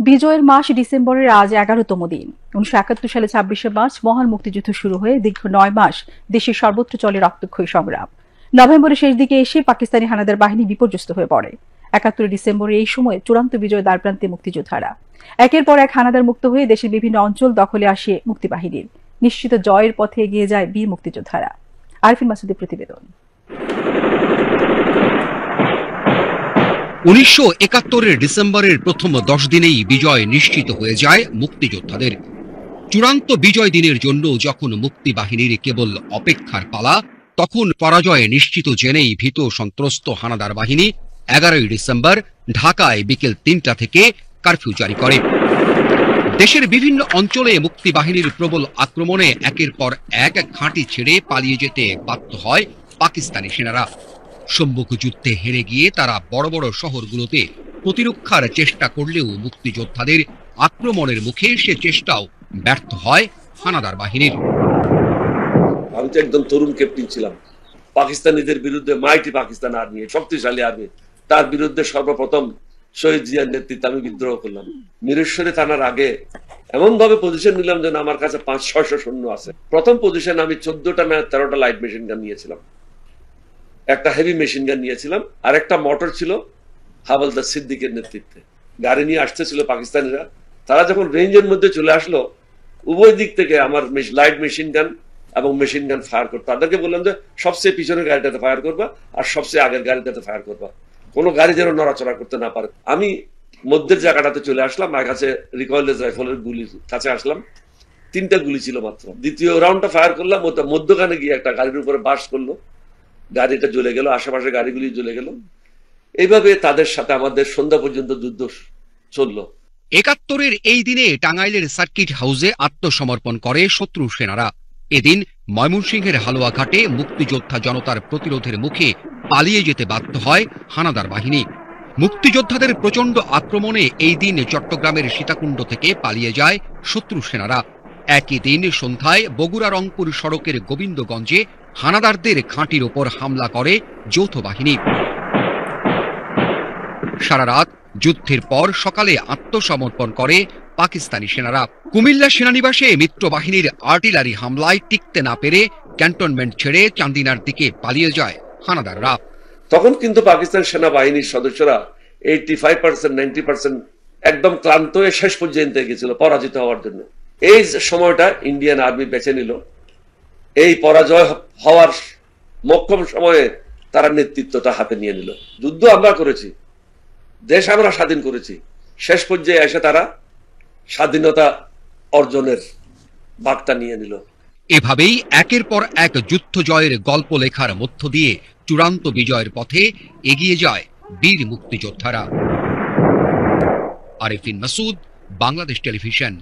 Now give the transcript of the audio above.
বিজয়ের মাস ডিসেম্বরের আজ 11তম দিন। 1971 সালে 26শে মার্চ মহান মুক্তিযুদ্ধ শুরু হয়ে দীর্ঘ 9 মাস দেশের সর্বত্র চলে রক্তক্ষয়ী সংগ্রাম। নভেম্বরের শেষ দিকে এসে পাকিস্তানি হানাদার বাহিনী বিপর্যস্ত হয়ে পড়ে। 71 ডিসেম্বরে এই সময় চূড়ান্ত বিজয় দ্বারপ্রান্তে মুক্তিযোদ্ধারা একের পর এক হানাদার মুক্ত হয়ে দেশের বিভিন্ন অঞ্চল দখলে আসে মুক্তিবাহিনীর। নিশ্চিত জয়ের পথে এগিয়ে যায় বীর মুক্তিযোদ্ধারা। আরফিন মাসুদের প্রতিবেদন। 1971 ডিসেম্বরের প্রথম 10 দিনেই বিজয় নিশ্চিত হয়ে যায় মুক্তিযোদ্ধাদের। চূড়ান্ত বিজয় দিনের জন্য যখন মুক্তিবাহিনীর কেবল অপেক্ষার পালা, তখন পরাজয় নিশ্চিত জেনেই ভীত সন্ত্রস্ত হানাদার বাহিনী 11 ডিসেম্বর ঢাকায় বিকেল 3টা থেকে কারফিউ জারি করে। দেশের বিভিন্ন অঞ্চলে মুক্তিবাহিনীর প্রবল আক্রমণে একের পর এক ঘাঁটি ছেড়ে পালিয়ে যেতে বাধ্য হয় পাকিস্তানি সেনারা। সম্মুখ যুদ্ধে হেরে গিয়ে তারা বড় বড় শহরগুলোতে প্রতিরক্ষার চেষ্টা করলেও মুক্তিযোদ্ধাদের আক্রমণের মুখে সে চেষ্টাও ব্যর্থ হয় হানাদার বাহিনীর। আমি তো একদম তরুণ ক্যাপ্টেন ছিলাম। পাকিস্তানিদের বিরুদ্ধে মাইটি পাকিস্তান আর্মি, শক্তিশালী আর্মি, তার বিরুদ্ধে সর্বপ্রথম শহীদ জিয়ার নেতৃত্বে আমি বিদ্রোহ করলাম। মিরেশ্বরী থানার আগে এমন ভাবে পজিশন নিলাম যেন আমার কাছে 500-600 সৈন্য আছে। প্রথম পজিশন আমি 14টা না 13টা লাইট মেশিন গান নিয়েছিলাম, একটা হেভি মেশিন গান নিয়েছিলাম, আর একটা মোটর ছিল হাবলদার সিদ্দিকের নেতৃত্বে। গাড়ি নিয়ে আসতেছিল পাকিস্তানিরা। তারা যখন রেঞ্জের মধ্যে চলে আসলো, উভয় দিক থেকে আমার লাইট মেশিন গান এবং মেশিন গান ফায়ার করতো। তাদেরকে বললাম যে সবচেয়ে পিছনের গাড়িটাতে ফায়ার করবা আর সবচেয়ে আগের গাড়িটাতে ফায়ার করবা, কোনো গাড়ি যেন নড়াচড়া করতে না পারে। আমি মধ্যের জায়গাটাতে চলে আসলাম, আমার কাছে রিকয়েললেস রাইফেলের গুলির কাছে আসলাম। 3টা গুলি ছিল মাত্র। দ্বিতীয় রাউন্ডটা ফায়ার করলাম, ওটা মধ্যখানে গিয়ে একটা গাড়ির উপরে বাস করলো, গাড়িটা জ্বলে গেল, আশেপাশে গাড়িগুলি জ্বলে গেল। এইভাবে তাদের সাথে আমাদের সন্ধ্যা পর্যন্ত যুদ্ধ চলল। 71-এর এই দিনে টাঙ্গাইলের সার্কিট হাউসে আত্মসমর্পণ করে শত্রু সেনারা। এদিন ময়মনসিংহের হালুয়াঘাটে মুক্তিযোদ্ধা জনতার প্রতিরোধের মুখে পালিয়ে যেতে বাধ্য হয় হানাদার বাহিনী। মুক্তিযোদ্ধাদের প্রচন্ড আক্রমণে এই দিন চট্টগ্রামের সীতাকুণ্ড থেকে পালিয়ে যায় শত্রু সেনারা। একই দিন সন্ধ্যায় বগুড়া রংপুর সড়কের গোবিন্দগঞ্জে হানাদারদের ঘাঁটির ওপর হামলা করে যৌথ বাহিনী। সারা রাত যুদ্ধের পর সকালে আত্মসমর্পণ করে পাকিস্তানি সেনারা। কুমিল্লা সেনানিবাসে মিত্র বাহিনীর আর্টিলারি হামলায় টিকতে না পেরে ক্যান্টনমেন্ট ছেড়ে চান্দিনার দিকে পালিয়ে যায় হানাদাররা। তখন কিন্তু পাকিস্তান সেনাবাহিনীর সদস্যরা 85%-90% একদম ক্লান্ত হয়ে শেষ পর্যন্ত গেছিল পরাজিত হওয়ার জন্য। এই সময়টা ইন্ডিয়ান আর্মি বেছে নিল। এই পরাজয় হওয়ার মোক্ষম সময়ে তারা নেতৃত্বটা হাতে নিয়ে নিল। যুদ্ধ আমরা করেছি, দেশ আমরা স্বাধীন করেছি, শেষ পর্যায়ে এসে তারা স্বাধীনতা অর্জনের বার্তা নিয়ে নিল। এভাবেই একের পর এক যুদ্ধ জয়ের গল্প লেখার মধ্য দিয়ে চূড়ান্ত বিজয়ের পথে এগিয়ে যায় বীর মুক্তিযোদ্ধারা। আরফিন মাসুদ, বাংলাদেশ টেলিভিশন।